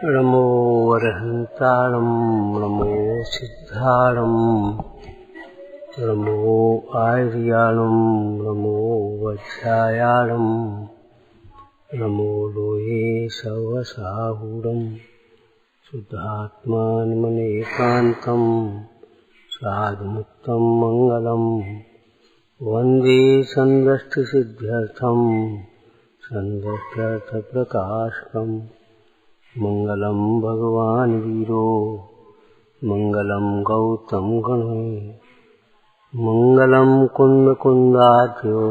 नमो वरहन्ताणं नमो सिद्धाणं नमो आर्याणं नमो वज्रायाणं नमो लोहे सवसाहूढं शुद्धात्मानमनेकान्तं साधुमुक्तं मङ्गलं वन्दे सन्दष्टिसिद्ध्यर्थं सन्दष्टार्थप्रकाशकम् मंगलम भगवान वीरो मंगलम गौतम गणे मंगलम कुंद कुंदाख्यो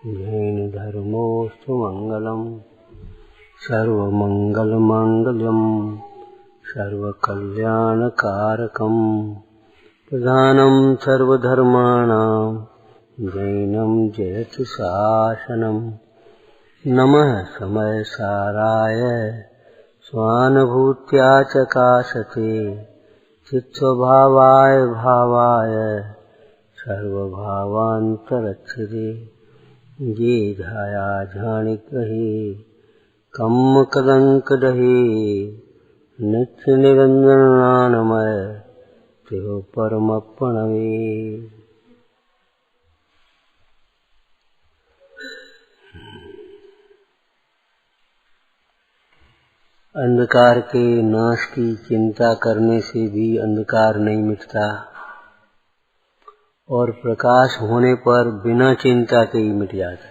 जैन धर्मोस्तु मंगलम सर्वमंगल मांगल्यम सर्वकल्याणकारकम प्रधानम सर्वधर्माणां जैनम जयति शासनम नमः समय साराय स्वानुभूत्या चकाशते चित्स्वभावाय भावाय सर्वभावान्तरक्षते ये धाया झाणिक रहे कम्म कलंक रहे नित्य निरंजनानमय त्यो परम प्रणवे। अंधकार के नाश की चिंता करने से भी अंधकार नहीं मिटता और प्रकाश होने पर बिना चिंता के ही मिट जाता।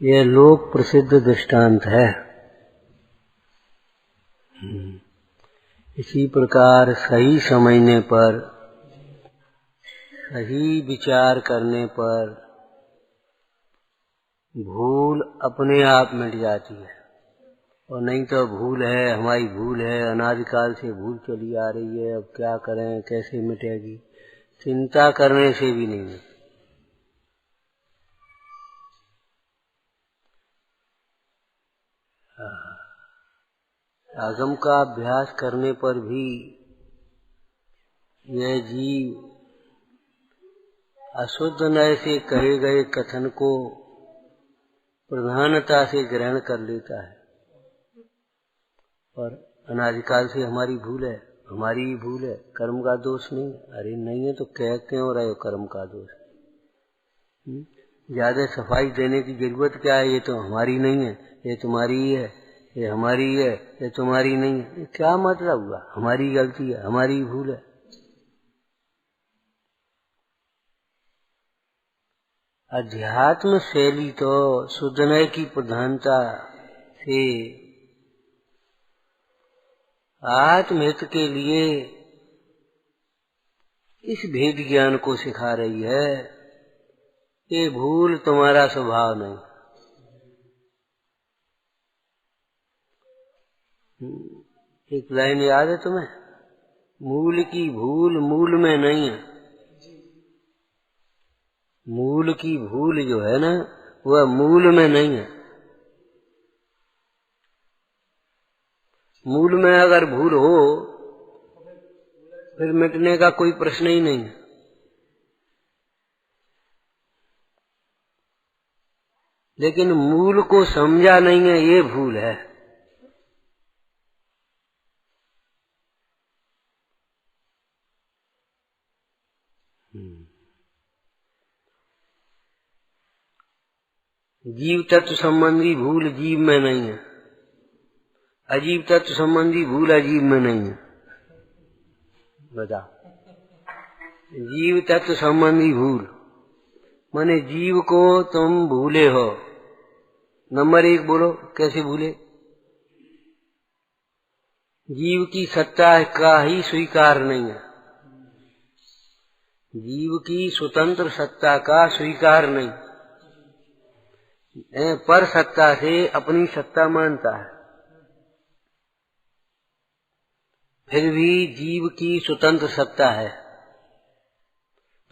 यह लोक प्रसिद्ध दृष्टांत है। इसी प्रकार सही समझने पर, सही विचार करने पर भूल अपने आप मिट जाती है। और नहीं तो भूल है, हमारी भूल है, अनादिकाल से भूल चली आ रही है, अब क्या करें, कैसे मिटेगी, चिंता करने से भी नहीं मिटती। आगम का अभ्यास करने पर भी यह जीव अशुद्ध नय से कहे गए कथन को प्रधानता से ग्रहण कर लेता है। और अनादिकाल से हमारी भूल है, हमारी ही भूल है, कर्म का दोष नहीं। अरे नहीं है तो कह क्यों रहे हो कर्म का दोष? ज्यादा सफाई देने की जरूरत क्या है? ये तो हमारी नहीं है, ये तुम्हारी ही है, ये हमारी है, ये तुम्हारी नहीं है। ये क्या मतलब हुआ? हमारी गलती है, हमारी भूल है। अध्यात्म शैली तो शुद्धनय की प्रधानता से आत्महित के लिए इस भेद ज्ञान को सिखा रही है। ये भूल तुम्हारा स्वभाव नहीं। एक लाइन याद है तुम्हें? मूल की भूल मूल में नहीं है। मूल की भूल जो है ना, वह मूल में नहीं है। मूल में अगर भूल हो फिर मिटने का कोई प्रश्न ही नहीं है। लेकिन मूल को समझा नहीं है, ये भूल है। जीव तत्व संबंधी भूल जीव में नहीं है, अजीव तत्व संबंधी भूल अजीव में नहीं है। बता, जीव तत्व संबंधी भूल माने जीव को तुम भूले हो। नंबर 1 बोलो, कैसे भूले? जीव की सत्ता का ही स्वीकार नहीं है। जीव की स्वतंत्र सत्ता का स्वीकार नहीं, पर सत्ता से अपनी सत्ता मानता है। फिर भी जीव की स्वतंत्र सत्ता है।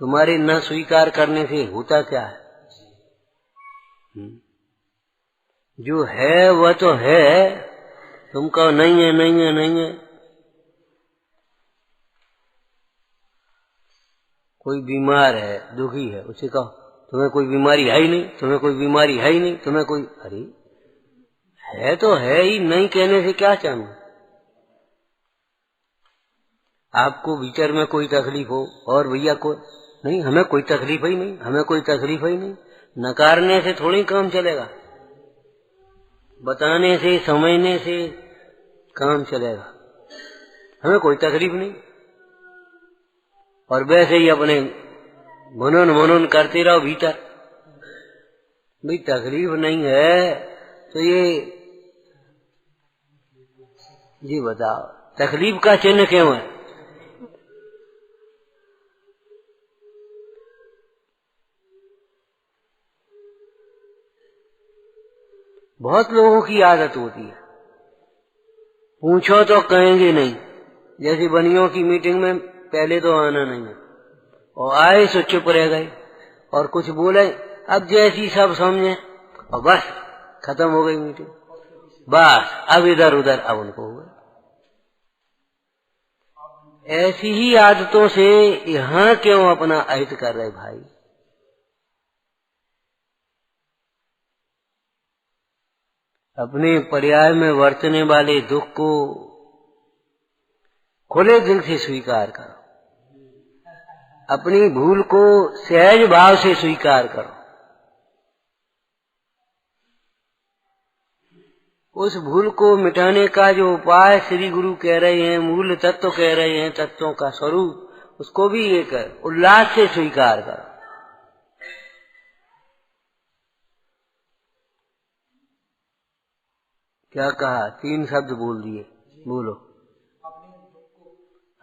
तुम्हारे न स्वीकार करने से होता क्या है? जो है वह तो है, तुम कहो नहीं है, नहीं है, नहीं है। कोई बीमार है, दुखी है, उसे कहो तुम्हें कोई बीमारी है ही नहीं, तुम्हें कोई बीमारी है ही नहीं, तुम्हें कोई, अरे है तो है ही, नहीं कहने से क्या चाहूं। आपको विचार में कोई तकलीफ हो और भैया को नहीं, हमें कोई तकलीफ ही नहीं, हमें कोई तकलीफ ही नहीं, नकारने से थोड़ी काम चलेगा, बताने से समझने से काम चलेगा। हमें कोई तकलीफ नहीं, और वैसे ही अपने मनन करते रहो भीतर। भाई तकलीफ नहीं है तो ये बताओ तकलीफ का चिन्ह क्यों है? बहुत लोगों की आदत होती है, पूछो तो कहेंगे नहीं। जैसे बनियों की मीटिंग में पहले तो आना नहीं है, और आए सो चुप रह गए, और कुछ बोले अब जैसी सब समझे, और बस खत्म हो गई मीटिंग। बस अब इधर उधर अब उनको हो गए। ऐसी ही आदतों से यहाँ क्यों अपना अहित कर रहे भाई? अपने पर्याय में वर्तने वाले दुख को खुले दिल से स्वीकार करो, अपनी भूल को सहज भाव से स्वीकार करो। उस भूल को मिटाने का जो उपाय श्री गुरु कह रहे हैं, मूल तत्व कह रहे हैं, तत्वों का स्वरूप, उसको भी एक उल्लास से स्वीकार करो। क्या कहा? 3 शब्द बोल दिए, बोलो।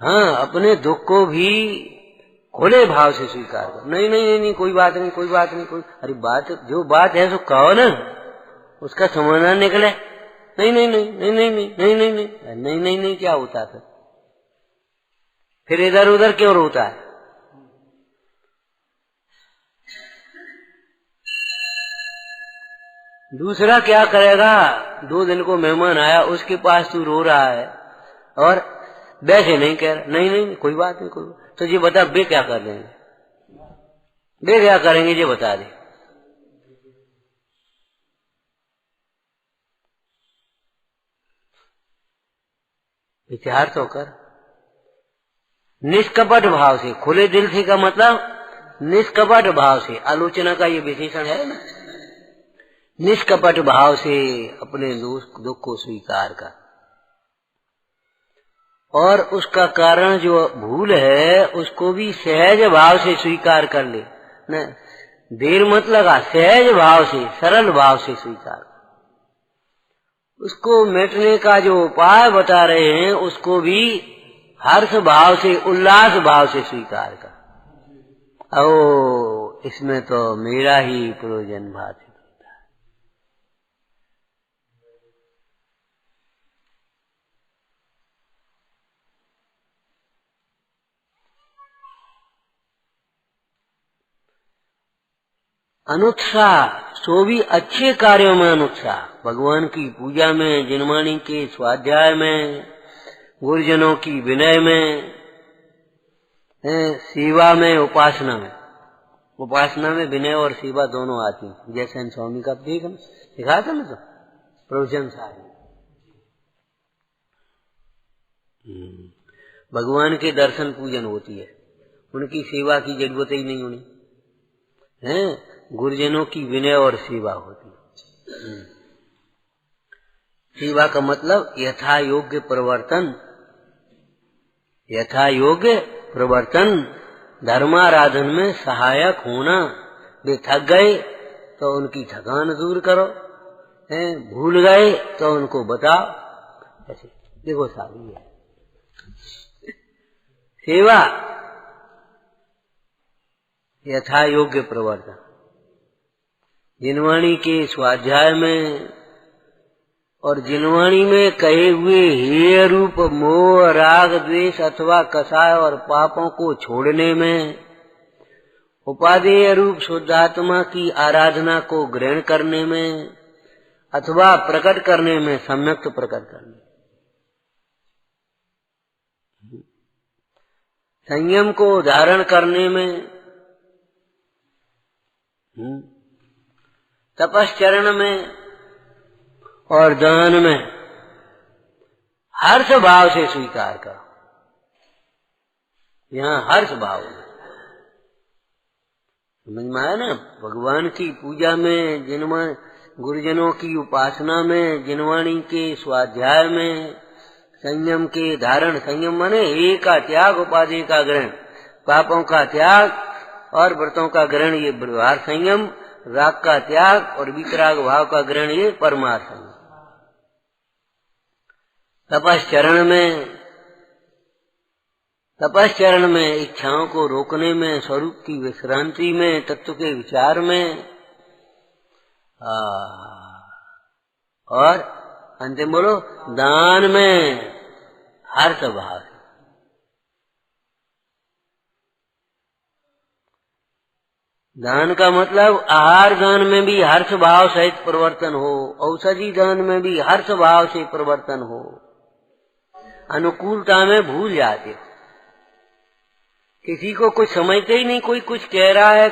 हाँ, अपने दुख को भी खुले भाव से स्वीकार करो। नहीं नहीं नहीं नहीं, कोई बात नहीं, कोई बात नहीं, कोई अरे बात जो बात है तो कहो ना, उसका समाधान निकले। नहीं नहीं नहीं नहीं नहीं नहीं नहीं नहीं नहीं नहीं नहीं नहीं क्या होता है? फिर इधर उधर क्यों रोता है? दूसरा क्या करेगा? 2 दिन को मेहमान आया, उसके पास तू रो रहा है और वैसे नहीं कह रहा। नहीं नहीं कोई बात नहीं, कोई बात। तो ये बता वे क्या कर लेंगे, वे क्या करेंगे ये बता दे। विचार तो कर। निष्कपट भाव से, खुले दिल से का मतलब निष्कपट भाव से, आलोचना का ये विशेषण है ना। निष्कपट भाव से अपने दुख को स्वीकार कर, और उसका कारण जो भूल है उसको भी सहज भाव से स्वीकार कर ले। न देर मत लगा, सहज भाव से, सरल भाव से स्वीकार। उसको मिटने का जो उपाय बता रहे हैं उसको भी हर्ष भाव से, उल्लास भाव से स्वीकार कर। ओ इसमें तो मेरा ही प्रयोजन भाषित होता है। अनुत्साह, सो भी अच्छे कार्यों में अनुत्साह। भगवान की पूजा में, जिनवाणी के स्वाध्याय में, गुरुजनों की विनय में, सेवा में, उपासना में। उपासना में विनय और सेवा दोनों आती हैं। जैसे स्वामी का दिखा था ना, तो प्रवचन सारे भगवान के दर्शन पूजन होती है, उनकी सेवा की जरूरत ही नहीं होनी है। गुरुजनों की विनय और सेवा होती है। सेवा का मतलब यथा योग्य प्रवर्तन, यथा योग्य प्रवर्तन, धर्माराधन में सहायक होना। वे थक गए तो उनकी थकान दूर करो, भूल गए तो उनको बताओ। ऐसे देखो सारी है सेवा, यथा योग्य प्रवर्तन। जिनवाणी के स्वाध्याय में और जिनवाणी में कहे हुए हेय रूप मोह, राग, द्वेष अथवा कषाय और पापों को छोड़ने में, उपादेय रूप शुद्धात्मा की आराधना को ग्रहण करने में अथवा प्रकट करने में, सम्यक प्रकट करने, संयम को धारण करने में, तपश्चरण में और दान में हर्ष भाव से स्वीकार करो। यहाँ हर्ष भाव समझ में आया ना। भगवान की पूजा में, जिनवाणी गुरुजनों की उपासना में, जिनवाणी के स्वाध्याय में, संयम के धारण, संयम माने एक का त्याग, उपाधि का ग्रहण, पापों का त्याग और व्रतों का ग्रहण, ये व्यवहार संयम, राग का त्याग और वितराग भाव का ग्रहण, ये परमार्थ संयम। तपश्चरण में इच्छाओं को रोकने में, स्वरूप की विश्रांति में, तत्व के विचार में, और अंतिम बोलो दान में हर्ष भाव। दान का मतलब आहार दान में भी हर्ष भाव सहित परिवर्तन हो, औषधि दान में भी हर्ष भाव से परिवर्तन हो। अनुकूलता में भूल जाते, किसी को कुछ समझते ही नहीं, कोई कुछ कह रहा है,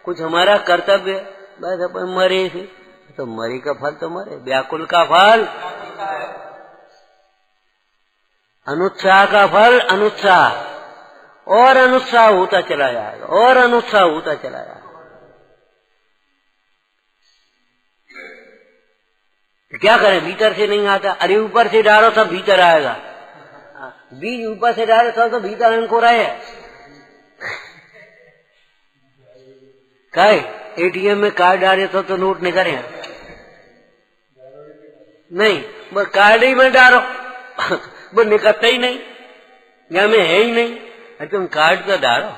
कुछ हमारा कर्तव्य, बस अपन मरे से तो मरे का फल तो मरे, व्याकुल का फल अनुत्साह का फल अनुत्साह, और अनुत्साह होता चला जाएगा, और अनुत्साह होता चला जाएगा। तो क्या करें, भीतर से नहीं आता, अरे ऊपर से डालो तब भीतर आएगा, बीज ऊपर से डालो तब तो भीतर इनको रहे। कहे एटीएम में कार्ड डाले तो नोट निकले नहीं, बस कार्ड ही में डालो वो निकलता ही नहीं, या में है ही नहीं, तुम कार्ड तो डालो।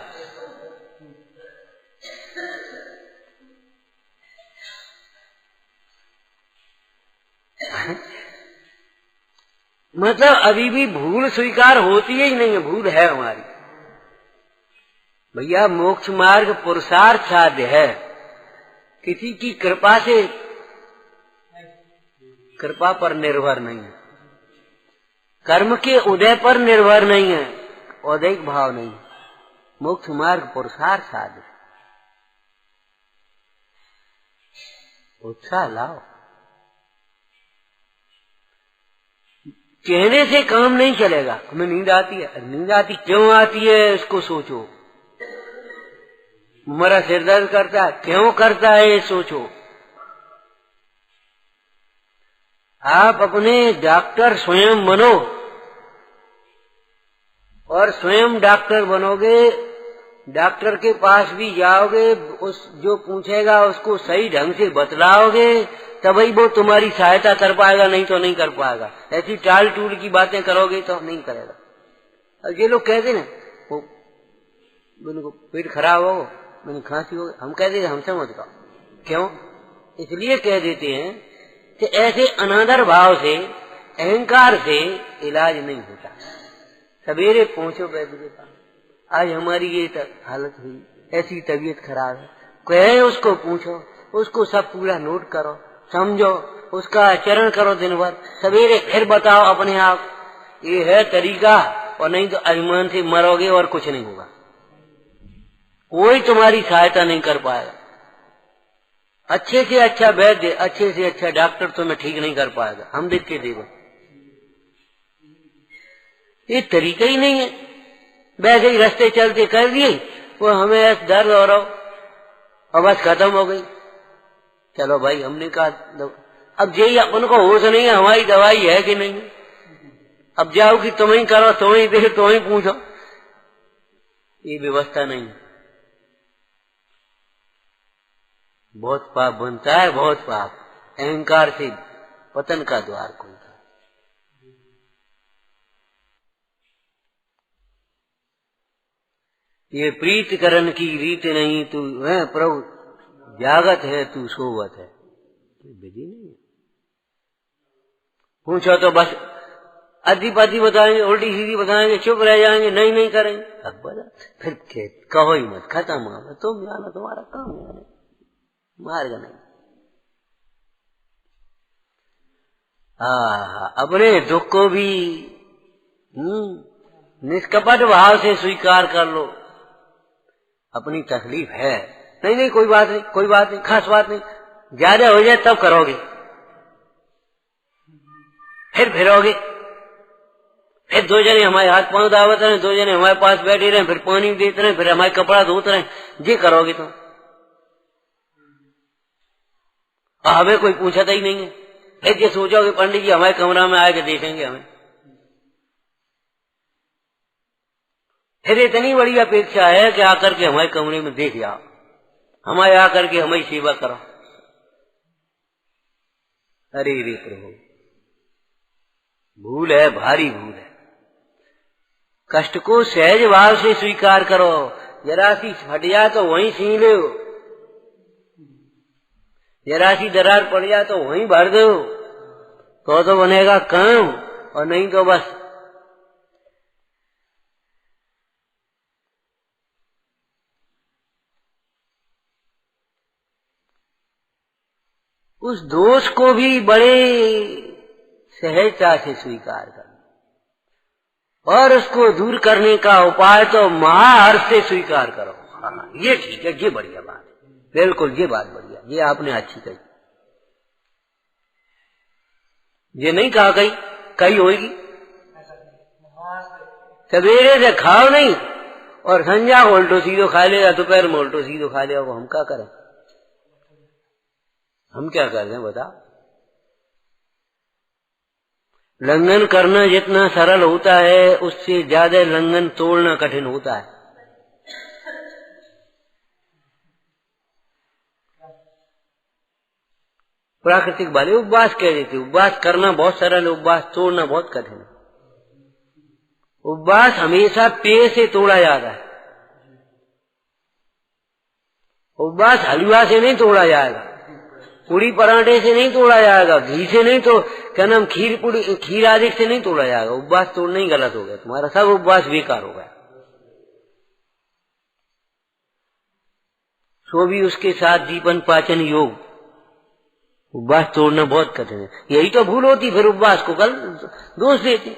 मतलब अभी भी भूल स्वीकार होती ही नहीं है, भूल है हमारी। भैया मोक्ष मार्ग पुरुषार्थ साध्य है, किसी की कृपा से, कृपा पर निर्भर नहीं है, कर्म के उदय पर निर्भर नहीं है, औदैहिक भाव नहीं। मोक्ष मार्ग पुरुषार्थ साध्य, उत्साह लाओ। कहने से काम नहीं चलेगा। हमें नींद आती है, नींद आती क्यों आती है इसको सोचो। हमारा सिर दर्द करता है, क्यों करता है ये सोचो। आप अपने डॉक्टर स्वयं बनो, और स्वयं डॉक्टर बनोगे, डॉक्टर के पास भी जाओगे, उस जो पूछेगा उसको सही ढंग से बतलाओगे, तभी वो तुम्हारी सहायता कर पाएगा, नहीं तो नहीं कर पाएगा। ऐसी टाल टूल की बातें करोगे तो नहीं करेगा। अब ये लोग कहते ना वो पेट खराब हो, मैंने खांसी हो, हम कह देते हमसे मत खाओ। क्यों? इसलिए कह देते हैं कि ऐसे अनादर भाव से, अहंकार से इलाज नहीं होता। सवेरे पहुंचो वैद्य के पास, आज हमारी ये हालत हुई, ऐसी तबीयत खराब है, कहे उसको पूछो, उसको सब पूरा नोट करो, समझो, उसका आचरण करो दिन भर, सवेरे फिर बताओ अपने आप। ये है तरीका, और नहीं तो अभिमान से मरोगे और कुछ नहीं होगा। कोई तुम्हारी सहायता नहीं कर पाएगा। अच्छे से अच्छा वैद्य, अच्छे से अच्छा डॉक्टर तुम्हें ठीक नहीं कर पाएगा। हम देख के देखो, ये तरीका ही नहीं है। वैसे ही रास्ते चलते कर दिए, वो हमें दर्द हो रहा और बस खत्म हो गई। चलो भाई, हमने कहा अब यही अपन को होश नहीं है हमारी दवाई है कि नहीं। अब जाओ कि तुम ही करो, तुम ही देखो, तुम ही पूछो, ये व्यवस्था नहीं। बहुत पाप बनता है, बहुत पाप। अहंकार से पतन का द्वार खुलता है। ये प्रीतिकरण की रीत नहीं, तू है प्रभु जागत है, तू सोवत है, विधि नहीं है। पूछो तो बस आधी पाधी बताएंगे, उल्टी सीधी बताएंगे, चुप रह जाएंगे, नहीं नहीं करेंगे। अब बता फिर कहो ही मत, खत्म हो गया, तुम जानो, तुम्हारा काम है, मार्ग नहीं। अपने दुख को भी निष्कपट भाव से स्वीकार कर लो। अपनी तकलीफ है, नहीं नहीं कोई बात नहीं, कोई बात नहीं, खास बात नहीं, ज्यादा हो जाए तब करोगे, फिर फिरोगे, फिर दो जने हमारे हाथ पांव दावत रहे, दो जने हमारे पास बैठे रहे, फिर पानी देते रहे, फिर हमारे कपड़ा धोते रहे, ये करोगे तो हमें कोई पूछता ही नहीं है। फिर ये सोचोगे पंडित जी हमारे कमरा में आके देखेंगे हमें, फिर इतनी बड़ी अपेक्षा है कि आकर के हमारे कमरे में देख जाओ, हमारे आकर के हमारी सेवा करो। अरे रे प्रभु, भूल है, भारी भूल है। कष्ट को सहज भाव से स्वीकार करो, जरा सी फट जाए तो वहीं सी लो, जरा सी दरार पड़ जाए तो वहीं भर दो, तो बनेगा काम, और नहीं तो बस उस दोष को भी बड़े सहजता से स्वीकार करो और उसको दूर करने का उपाय तो महाहर्ष से स्वीकार करो। हाँ, ये ठीक है, ये बढ़िया बात है, बिल्कुल ये बात बढ़िया, ये आपने अच्छी कही। ये नहीं कहा कही होगी, सवेरे से खाओ नहीं और संजा उल्टो सीधो खा लेगा, दोपहर में उल्टो सीधो खा लेगा, वो हम क्या करें? हम क्या कर रहे बता? लंघन करना जितना सरल होता है उससे ज्यादा लंघन तोड़ना कठिन होता है। प्राकृतिक वाले उपवास कह देते, उपवास करना बहुत सरल है, उपवास तोड़ना बहुत कठिन है। उपवास हमेशा पेय से तोड़ा जाता है, उपवास हलवा से नहीं तोड़ा जाएगा, पूरी पराठे से नहीं तोड़ा जाएगा, घी से नहीं, तो क्या नाम खीर आदि से नहीं तोड़ा जाएगा। उपवास तोड़ना ही गलत हो गया, तुम्हारा सब उपवास बेकार हो गया। सो भी उसके साथ दीपन पाचन योग, उपवास तोड़ना बहुत कठिन है। यही तो भूल होती, फिर उपवास को कल दोष देती,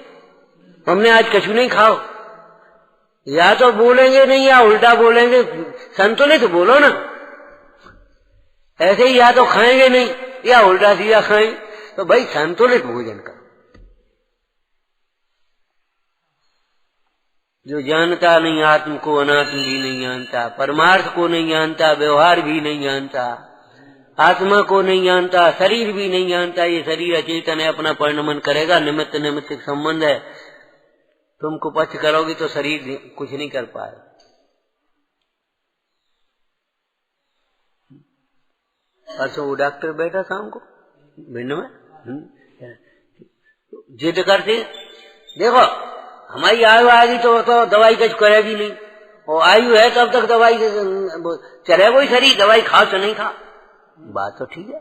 हमने आज कछु नहीं खाओ। या तो बोलेंगे नहीं या उल्टा बोलेंगे, संतुलित बोलो ना। ऐसे ही या तो खाएंगे नहीं या उल्टा सीधा खाएंगे, तो भाई संतुलित भोजन करो। जो जानता नहीं आत्म को, अनात्म भी नहीं जानता, परमार्थ को नहीं जानता, व्यवहार भी नहीं जानता, आत्मा को नहीं जानता, शरीर भी नहीं जानता। ये शरीर अचेतन है, अपना परिणमन करेगा, निमित्त निमित्त संबंध है। तुमको पक्ष करोगे तो शरीर कुछ नहीं कर पाए। परसों वो डॉक्टर बैठा शाम को भिंड में, जिद करते देखो हमारी आयु आएगी तो दवाई कुछ करेगी नहीं, और आयु है तब तक दवाई चले कोई शरीर, दवाई खाओ तो नहीं खा। बात तो ठीक है,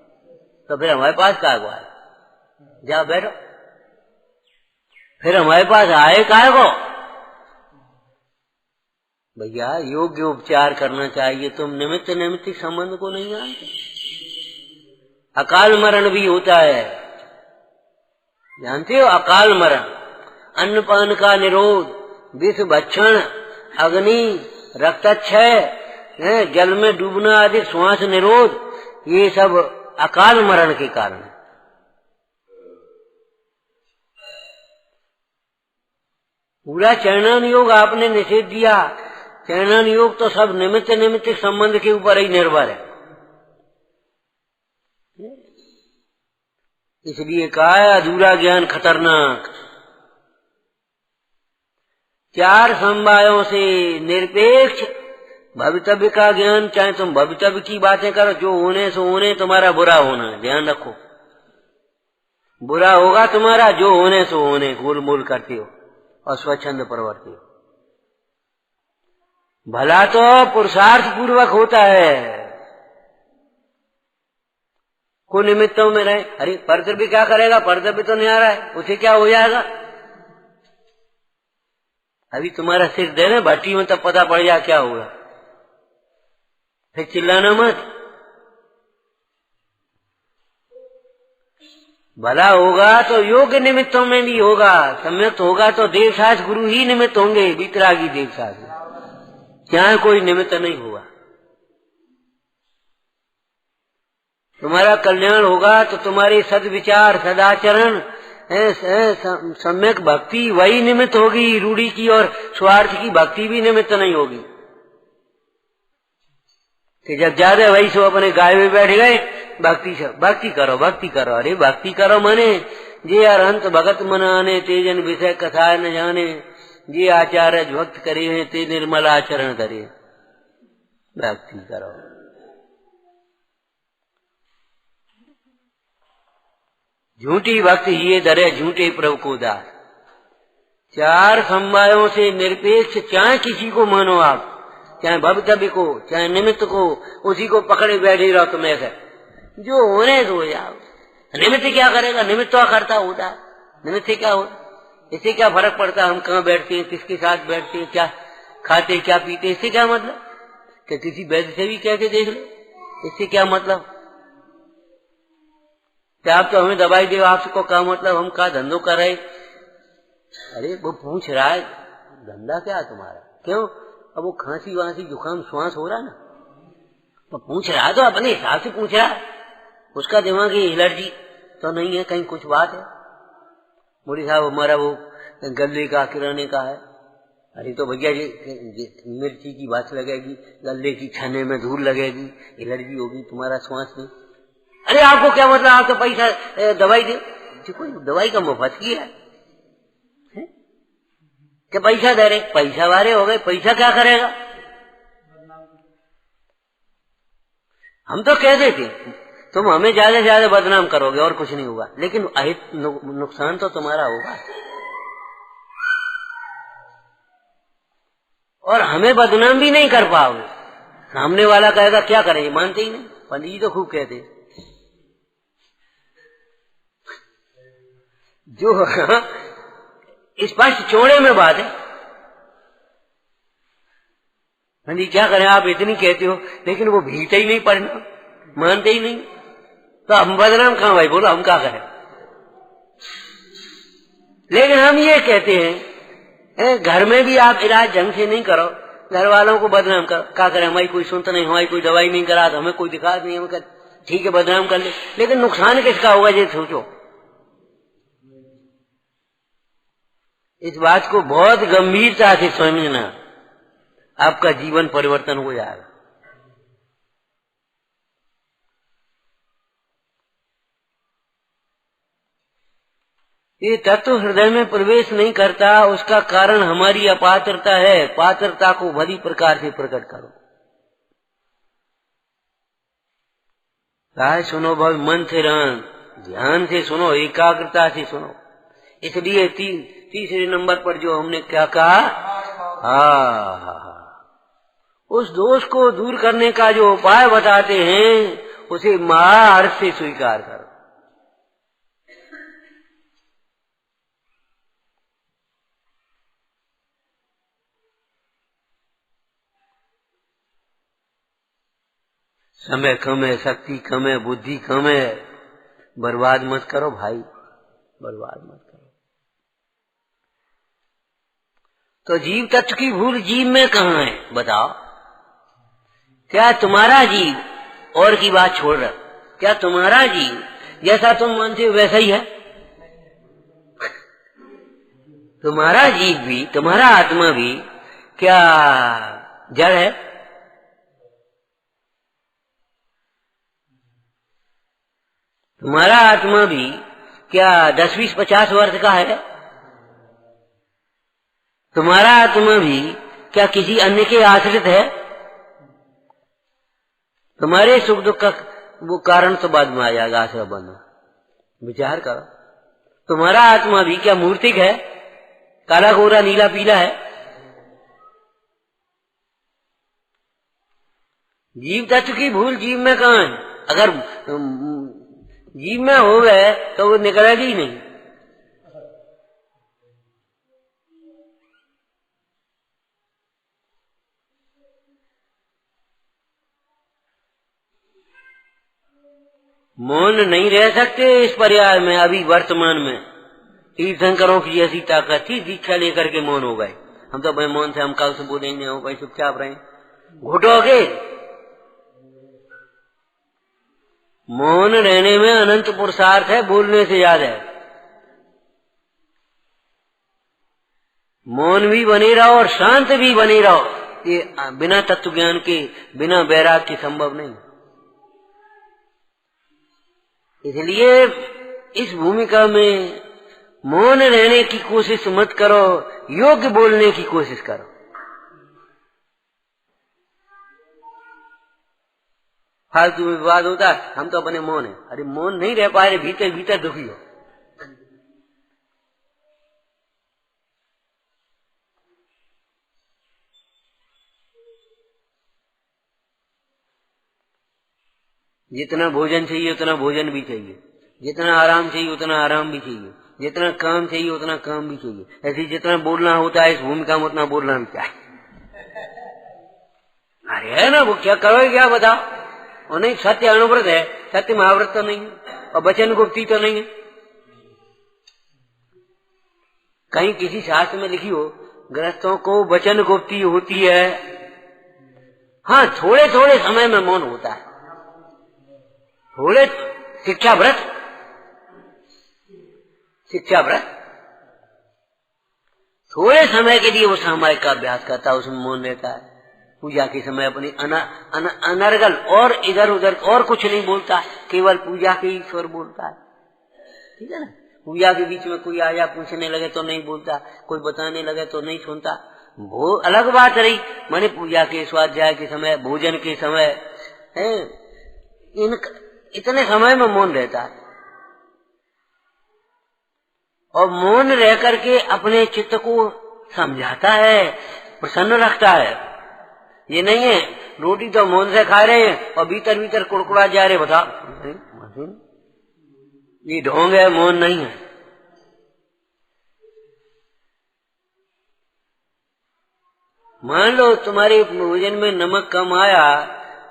तो फिर हमारे पास काय को आए? जा बैठो, फिर हमारे पास आए काय को? भैया योग्य उपचार करना चाहिए, तुम निमित्त निमित्त संबंध को नहीं जानते। अकाल मरण भी होता है, जानते हो? अकाल मरण, अन्नपान का निरोध, विष भक्षण, अग्नि, रक्तक्षय, जल में डूबना आदि, श्वास निरोध, ये सब अकाल मरण के कारण है। पूरा चरणन योग आपने निषेध दिया। चरणन योग तो सब निमित्त निमित्त संबंध के ऊपर ही निर्भर है। इसलिए कहा है अधूरा ज्ञान खतरनाक। चार समवायों से निरपेक्ष भवितव्य का ज्ञान, चाहे तुम भवितव्य की बातें करो, जो होने सो होने, तुम्हारा बुरा होना है, ध्यान रखो। बुरा होगा तुम्हारा, जो होने सो होने, गोलमोल करते हो और स्वच्छंद प्रवर्ती हो। भला तो पुरुषार्थ पूर्वक होता है, को निमित्तों में रहे। अरे परद्रव्य क्या करेगा? परद्रव्य तो नहीं आ रहा है, उसे क्या हो जाएगा? अभी तुम्हारा सिर देने भट्टी में तब पता पड़ जाए क्या होगा, फिर चिल्लाना मत। भला होगा तो योग्य निमित्तों में भी होगा, सम्यक होगा तो देवशास्त्र गुरु ही निमित्त होंगे, वितरागी देवशास्त्र, चाहे कोई निमित्त नहीं हुआ। तुम्हारा कल्याण होगा तो तुम्हारे सद्विचार, सदाचरण, सम्यक भक्ति वही निमित्त होगी रूढ़ी की, और स्वार्थ की भक्ति भी निमित्त नहीं होगी। कि जब ज्यादा वही सो अपने गाय में बैठ गए, भक्ति करो भक्ति करो। अरे भक्ति करो मने जे अरहंत भगत मन आने, तेजन विषय कथा न जाने, जे आचार्य भक्त करे हैं ते निर्मल आचरण करे। भक्ति करो। झूठी भक्ति ये धरे झूठे प्रभु को दास। चार समवायों से निरपेक्ष चाहे किसी को मानो आप, चाहे भवितव्य को, चाहे निमित्त को, उसी को पकड़े बैठे रहो तुम ऐसे जो होने दो यार। निमित्त क्या करेगा? निमित्त तो करता होता है, निमित्त से क्या होता? इससे क्या फर्क पड़ता है हम कहाँ बैठते हैं, किसके साथ बैठते हैं, क्या खाते क्या पीते, इससे क्या मतलब? क्या किसी वैद्य से भी कह के देख लो, इससे क्या मतलब? क्या आप तो हमें दवाई दे, आपको क्या मतलब? हम का धंधो कर रहे? अरे वो पूछ रहा है धंधा क्या है तुम्हारा, क्यों? अब वो खांसी वांसी जुकाम श्वास हो रहा ना, तो पूछ रहा है तो अपने हिसाब से पूछ रहा है। उसका दिमाग की एलर्जी तो नहीं है, कहीं कुछ बात है। मोदी साहब हमारा वो गले का किराने का है। अरे तो भैया जी मिर्ची की बात लगेगी, गले की छाने में धूल लगेगी, एलर्जी होगी तुम्हारा श्वास में। अरे आपको क्या मतलब? आप तो पैसा दवाई दे, कोई दवाई का मुफ्त की है कि पैसा दे रहे? पैसा वाले हो गए, पैसा क्या करेगा? हम तो कह देते तुम हमें ज्यादा से ज्यादा बदनाम करोगे और कुछ नहीं होगा, लेकिन नुकसान तो तुम्हारा होगा। और हमें बदनाम भी नहीं कर पाओगे। सामने वाला कहेगा क्या करेंगे, मानते ही नहीं। पंडित जी तो खूब कहते जो स्पष्ट चौड़े में बात है। पंडित क्या करें, आप इतनी कहते हो, लेकिन वो भीगते ही नहीं पढ़ना, मानते ही नहीं, तो हम बदनाम कहां भाई? बोलो हम क्या करें? लेकिन हम ये कहते हैं घर में भी आप इलाज ढंग से नहीं करो, घर वालों को बदनाम करो, क्या करें? हमारी कोई सुनता नहीं, हमारी कोई दवाई नहीं करा, हमें कोई दिखा नहीं, हमें ठीक है बदनाम कर ले, लेकिन नुकसान किसका होगा ये सोचो। इस बात को बहुत गंभीरता से समझना, आपका जीवन परिवर्तन हो जाएगा। ये तत्व हृदय में प्रवेश नहीं करता, उसका कारण हमारी अपात्रता है। पात्रता को भली प्रकार से प्रकट करो। राय सुनो भाई, मन से ध्यान से सुनो, एकाग्रता से सुनो। इसलिए तीसरे नंबर पर जो हमने क्या कहा, उस दोष को दूर करने का जो उपाय बताते हैं उसे महाहर्ष से स्वीकार करो। समय कम है, शक्ति कम है, बुद्धि कम है, बर्बाद मत करो भाई, बर्बाद मत करो। तो जीव तत्व की भूल जीव में कहाँ है बताओ? क्या तुम्हारा जीव और की बात छोड़ रहा, क्या तुम्हारा जीव जैसा तुम मानते हो वैसा ही है? तुम्हारा जीव भी, तुम्हारा आत्मा भी क्या जड़ है? तुम्हारा आत्मा भी क्या 10, 20, 50 वर्ष का है? तुम्हारा आत्मा भी क्या किसी अन्य के आश्रित है? तुम्हारे सुख दुख का वो कारण तो बाद में आ जाएगा, आश्रय बनो, विचार करो। तुम्हारा आत्मा भी क्या मूर्तिक है? काला गोरा नीला पीला है? जीव तत्व की भूल जीव में कहाँ है? अगर जीव में हो गए तो वो निकलेगी ही नहीं। मौन नहीं रह सकते इस पर्याय में। अभी वर्तमान में तीर्थंकरों की ऐसी ताकत थी, दीक्षा लेकर के मौन हो गए। हम तो भाई मौन से हम कल से बोलेंगे, हो भाई चुपचाप रहे, घुटोगे मौन रहने में अनंत पुरुषार्थ है, बोलने से ज्यादा है। मौन भी बने रहो और शांत भी बने रहो, ये बिना तत्व ज्ञान के, बिना वैराग के संभव नहीं। इसलिए इस भूमिका में मौन रहने की कोशिश मत करो, योग्य बोलने की कोशिश करो। फालतू में विवाद होता है, हम तो अपने मौन है। अरे मौन नहीं रह पा रहे, भीतर भीतर दुखी हो। जितना भोजन चाहिए उतना भोजन भी चाहिए, जितना आराम चाहिए उतना आराम भी चाहिए, जितना काम चाहिए उतना काम भी चाहिए। ऐसे जितना बोलना होता है इस भूमिका में उतना बोलना भी चाहिए। अरे है ना, वो क्या करोगे, क्या बताओ। और नहीं, सत्य अनुव्रत है, सत्य महाव्रत तो नहीं है, और वचन गुप्ती तो नहीं है। कहीं किसी शास्त्र में लिखी हो गृहस्थों को वचन गुप्ती होती है। हाँ, थोड़े थोड़े समय में मौन होता है, थोड़े शिक्षा व्रत थोड़े समय के लिए वो सामायिक का अभ्यास करता है, उसमें मौन रहता है। पूजा के समय अपनी अनर्गल और इधर उधर और कुछ नहीं बोलता, केवल पूजा के ही स्वर बोलता है। ठीक है ना, पूजा के बीच में कोई आया पूछने लगे तो नहीं बोलता, कोई बताने लगे तो नहीं सुनता, वो अलग बात रही। माने पूजा के, स्वाध्याय के समय, भोजन के समय है, इतने समय में मौन रहता है। और मौन रह करके अपने चित्त को समझाता है, प्रसन्न रखता है। ये नहीं है रोटी तो मौन से खा रहे हैं और भीतर भीतर कुड़कुड़ा जा रहे, बता ये ढोंग है, मौन नहीं है। मान लो तुम्हारे भोजन में नमक कम आया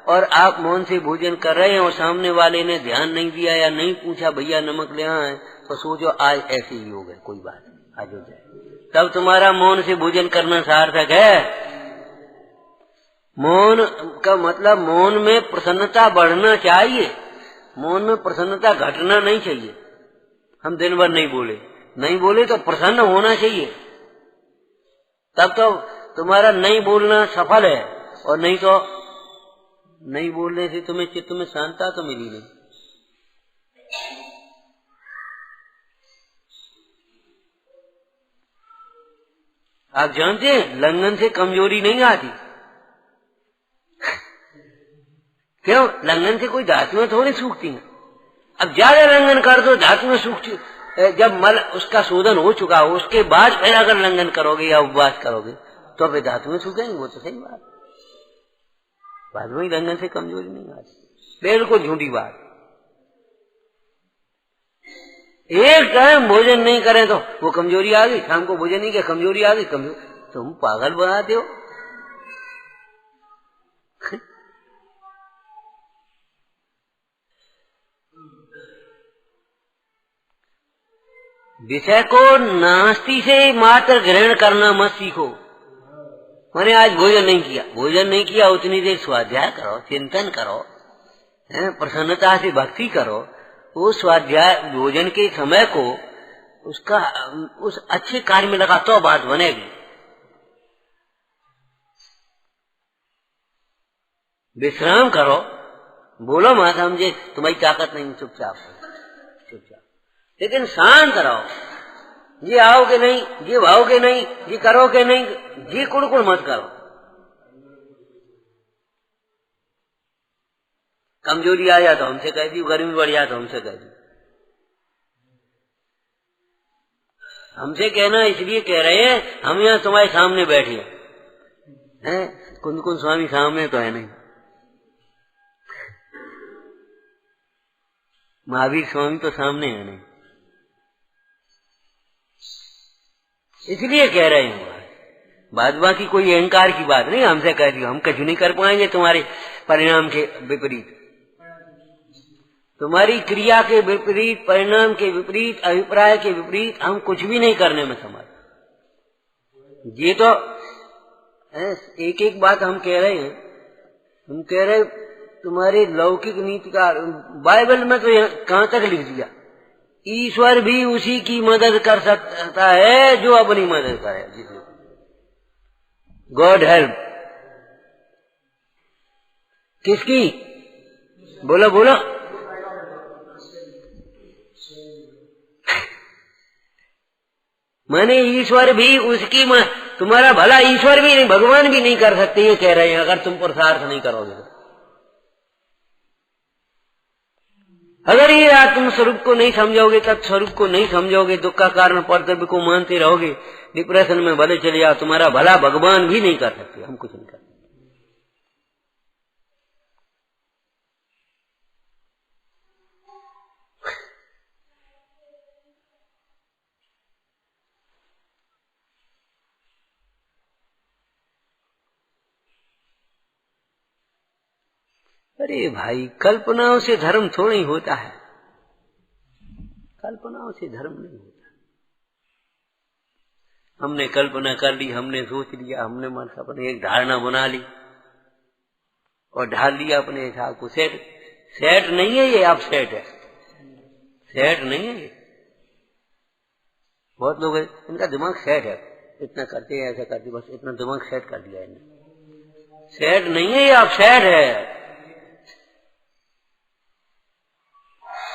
और आप मौन से भोजन कर रहे हैं और सामने वाले ने ध्यान नहीं दिया या नहीं पूछा भैया नमक ले आए, तो सोचो आज ऐसे ही हो गए, कोई बात नहीं, आज हो जाए। तब तुम्हारा मौन से भोजन करना सार्थक है। मौन का मतलब मौन में प्रसन्नता बढ़ना चाहिए, मौन में प्रसन्नता घटना नहीं चाहिए। हम दिन भर नहीं बोले तो प्रसन्न होना चाहिए, तब तो तुम्हारा नहीं बोलना सफल है। और नहीं तो नहीं बोलने से तुम्हें चित्त में शांतता तो मिली नहीं। आप जानते हैं लंघन से कमजोरी नहीं आती। क्यों? लंघन से कोई धातुएं थोड़ी सूखती हैं। अब ज्यादा लंघन कर दो धातुएं सूखती, जब मल उसका शोधन हो चुका हो उसके बाद फिर अगर लंघन करोगे या उपवास करोगे तो फिर धातुएं सूखेंगी। वो तो सही बात, बाद में लंघन से कमजोरी नहीं आती, बिल्कुल झूठी बात। एक टाइम भोजन नहीं करें तो वो कमजोरी आ गई, शाम को भोजन नहीं किया कमजोरी आ गई। तुम पागल बनाते हो। विषय को नास्ती से मात्र ग्रहण करना मत सीखो। मैंने आज भोजन नहीं किया उतनी देर स्वाध्याय करो, चिंतन करो, प्रसन्नता से भक्ति करो। वो स्वाध्याय भोजन के समय को उसका उस अच्छे कार्य में लगा तो बात बनेगी। विश्राम करो, बोलो मत समझे तुम्हारी ताकत नहीं, चुपचाप, लेकिन शांत रहो। ये आओगे नहीं, ये भाओगे नहीं, ये करोगे नहीं, ये कुड़कुड़ मत करो। कमजोरी आ जाए तो हमसे कह दी, गर्मी बढ़ जाए तो हमसे कह दी। हमसे कहना इसलिए कह रहे हैं हम यहाँ तुम्हारे सामने बैठे हैं। कुंद कुंद स्वामी सामने तो है नहीं, महावीर स्वामी तो सामने है नहीं, इसलिए कह रहे हैं। बाद बाकी कोई अहंकार की बात नहीं, हमसे कह दी, हम कुछ नहीं कर पाएंगे तुम्हारे परिणाम के विपरीत, तुम्हारी क्रिया के विपरीत, परिणाम के विपरीत, अभिप्राय के विपरीत हम कुछ भी नहीं करने में समर्थ। ये तो एक एक बात हम कह रहे हैं। हम कह रहे तुम्हारी लौकिक नीति का बाइबल में तो कहाँ तक लिख दिया, ईश्वर भी उसी की मदद कर सकता है जो अपनी मदद करे। गॉड हेल्प किसकी? बोलो बोलो। माने ईश्वर भी उसकी तुम्हारा भला ईश्वर भी नहीं, भगवान भी नहीं कर सकते, ये कह रहे हैं, अगर तुम पुरुषार्थ नहीं करोगे तो। अगर ये आत्म स्वरूप को नहीं समझोगे, तत्स्वरूप को नहीं समझोगे, दुख का कारण कर्तव्य को मानते रहोगे, डिप्रेशन में भले चले जाओ, तुम्हारा भला भगवान भी नहीं कर सकते, हम कुछ नहीं कर सकते। अरे भाई, कल्पनाओं से धर्म थोड़ा ही होता है, कल्पनाओं से धर्म नहीं होता। हमने कल्पना कर ली, हमने सोच लिया, हमने मन से अपने एक धारणा बना ली और ढाल लिया अपने हिसाब को। सेट नहीं है ये, आप सेट है, सेट नहीं है ये। बहुत लोग इनका दिमाग सेट है, इतना करते हैं, ऐसा करते, बस इतना दिमाग सेट कर दिया इन्हें। सेट नहीं है ये, आप सेट है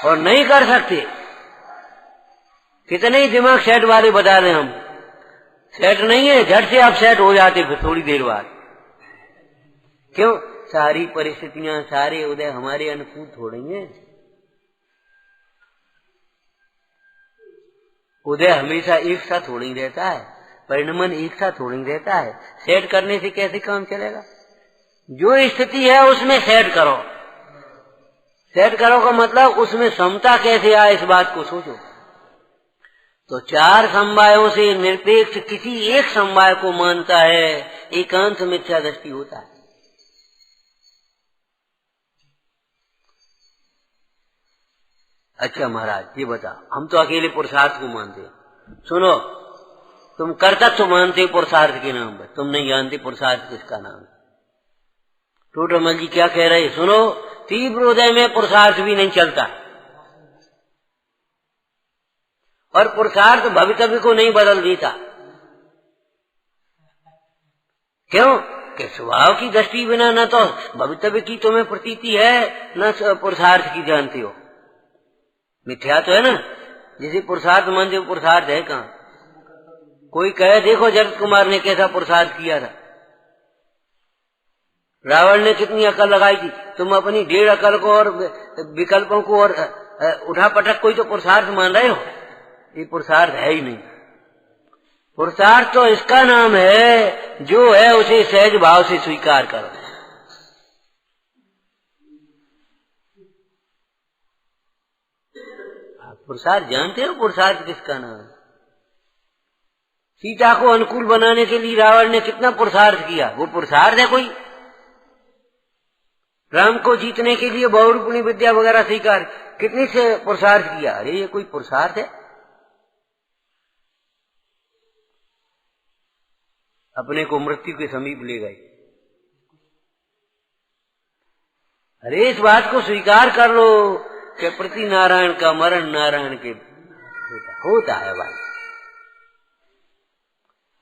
और नहीं कर सकते। कितने ही दिमाग सेट वाले बता रहे हम, सेट नहीं है, झट से आप सेट हो जाते फिर थोड़ी देर बाद। क्यों? सारी परिस्थितियां, सारे उदय हमारे अनुकूल थोड़ी हैं। उदय हमेशा एक साथ थोड़ी रहता है, परिणमन एक साथ थोड़ी रहता है। सेट करने से कैसे काम चलेगा? जो स्थिति है उसमें सेट करो। सेट करो का मतलब उसमें समता कैसे आए, इस बात को सोचो। तो चार समवायों से निरपेक्ष किसी एक समवाय को मानता है, एकांत मिथ्या दृष्टि होता है। अच्छा महाराज ये बता, हम तो अकेले पुरुषार्थ को मानते हैं। सुनो, तुम कर्तव्य मानते हो पुरुषार्थ के नाम पर, तुम नहीं जानते पुरुषार्थ किसका नाम है। टोटमल जी क्या कह रहे हैं, सुनो, तीव्र हृदय में पुरुषार्थ भी नहीं चलता और पुरुषार्थ भवितव्य को नहीं बदल देता। क्यों? कि स्वभाव की दृष्टि बिना न तो भवितव्य की तुम्हें प्रतीति है, न पुरुषार्थ की जानते हो। मिथ्या तो है ना, जिसे पुरुषार्थ मानते हो, पुरुषार्थ है कहाँ? कोई कहे देखो जगत कुमार ने कैसा पुरुषार्थ किया था, रावण ने कितनी अकल लगाई थी, तुम अपनी 1.5 अकल को और विकल्पों को और उठा पटक कोई तो पुरुषार्थ मान रहे हो। ये पुरुषार्थ है ही नहीं। पुरुषार्थ तो इसका नाम है जो है उसे सहज भाव से स्वीकार करो। पुरुषार्थ जानते हो पुरुषार्थ किसका नाम है? सीता को अनुकूल बनाने के लिए रावण ने कितना पुरुषार्थ किया, वो पुरुषार्थ है कोई? राम को जीतने के लिए बहुरूपिणी विद्या वगैरह स्वीकार, कितनी से पुरुषार्थ किया? अरे ये कोई पुरुषार्थ है? अपने को मृत्यु के समीप ले गए। अरे इस बात को स्वीकार कर लो कि प्रति नारायण का मरण नारायण के होता है भाई,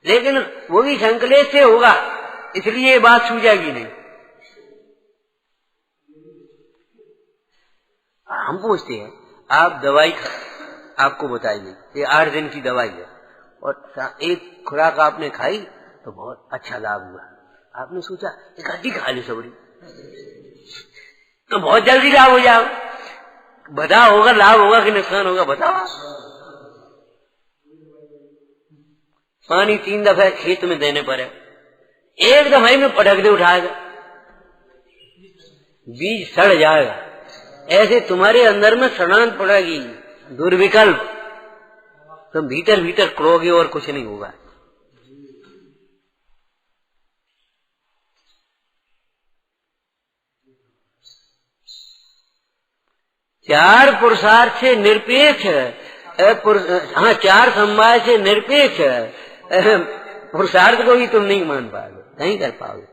लेकिन वो भी संकलेश से होगा, इसलिए ये बात सूझेगी नहीं। हम पूछते हैं, आप दवाई आपको बताइए, ये 8 दिन की दवाई है और एक खुराक आपने खाई तो बहुत अच्छा लाभ हुआ। आपने सोचा एक हड्डी खा ली सबरी तो बहुत जल्दी लाभ हो जाओ। बताओ होगा लाभ होगा कि नुकसान होगा, बताओ। पानी 3 दफे खेत में देने पर है, एक दफे में पटक दे उठाएगा, बीज सड़ जाएगा। ऐसे तुम्हारे अंदर में सड़ांत पड़ेगी, दुर्विकल्प, तुम भीतर भीतर करोगे और कुछ नहीं होगा। चार पुरुषार्थ से निरपेक्ष, हाँ 4 समवाय से निरपेक्ष पुरुषार्थ को भी तुम नहीं मान पाओगे, नहीं कर पाओगे।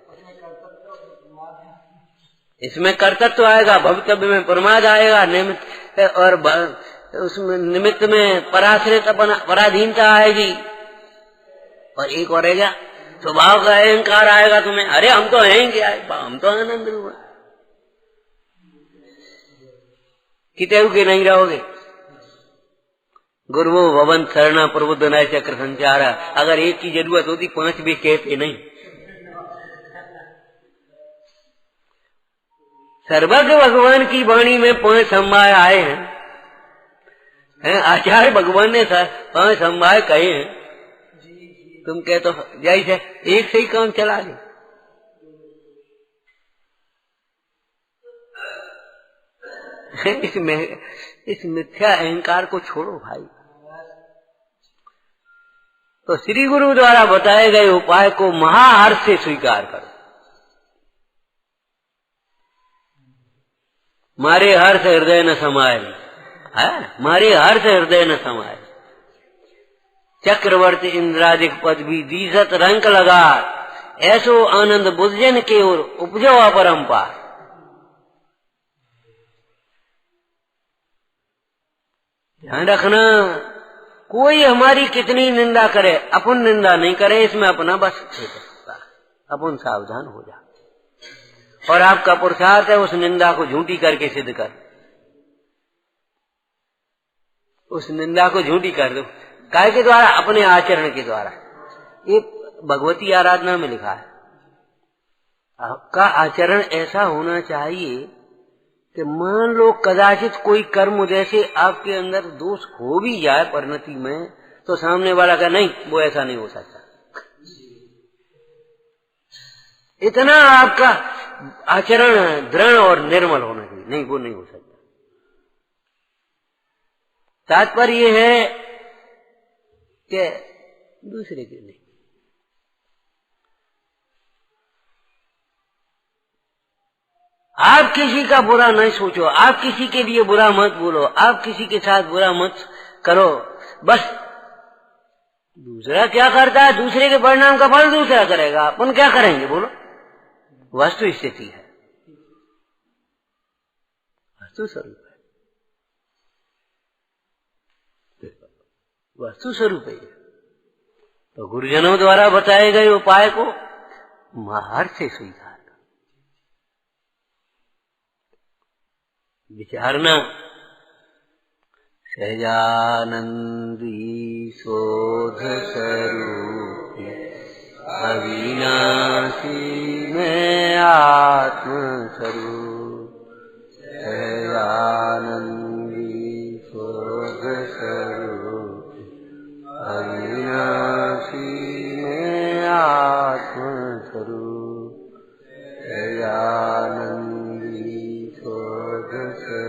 इसमें कर्तृत्व आएगा, भवितव्य में प्रमाद आएगा, निमित्त और उसमें निमित्त में पराश्रित पराधीनता आएगी, और एक और रहेगा स्वभाव का अहंकार आएगा तुम्हें। अरे हम तो हैं क्या, हम तो आनंद रूप है, कितने के नहीं रहोगे। गुरु भवन शरणा प्रबुद्ध नय चक्र संचारा। अगर एक की जरूरत होती 5 भी कहते नहीं। सर्वज्ञ भगवान की वाणी में 5 समवाय आए हैं, आचार्य भगवान ने 5 समवाय कहे हैं। तुम कह तो जैसे एक से ही काम चला ले। इस मिथ्या अहंकार को छोड़ो भाई। तो श्री गुरु द्वारा बताए गए उपाय को महाहर्ष से स्वीकार करो। मारे हर्ष हृदय न समाये, मारे हर्ष हृदय न समाये। चक्रवर्ती इंद्रादिक पद भी दीसत रंक लगा, ऐसो आनंद बुझजन के ओर उपजो अपरंपार। ध्यान रखना, कोई हमारी कितनी निंदा करे, अपन निंदा नहीं करे, इसमें अपना बस अपन सावधान हो जा। और आपका पुरुषार्थ है उस निंदा को झूठी करके सिद्ध कर, उस निंदा को झूठी कर दो। काय के द्वारा? अपने आचरण के द्वारा। एक भगवती आराधना में लिखा है, आपका आचरण ऐसा होना चाहिए कि मान लो कदाचित कोई कर्म जैसे आपके अंदर दोष हो भी जाए परिणति में, तो सामने वाला का नहीं, वो ऐसा नहीं हो सकता। इतना आपका आचरण दृढ़ और निर्मल होना चाहिए। नहीं, वो नहीं हो सकता। तात्पर्य है कि दूसरे के नहीं। आप किसी का बुरा नहीं सोचो, आप किसी के लिए बुरा मत बोलो, आप किसी के साथ बुरा मत करो। बस दूसरा क्या करता है, दूसरे के परिणाम का फल दूसरा करेगा, अपन क्या करेंगे बोलो। वस्तु स्थिति है, वस्तु स्वरूप है, वस्तु स्वरूप है। तो गुरुजनों द्वारा बताए गए उपाय को महर्ष से स्वीकार विचारना। सहजानंदी शोध स्वरूप अविनाशी में आत्म स्वरूप। सहजानंदी शोध स्वरूप अविनाशी में आत्म स्वरूप। सहजानंदी शोध स्वरूप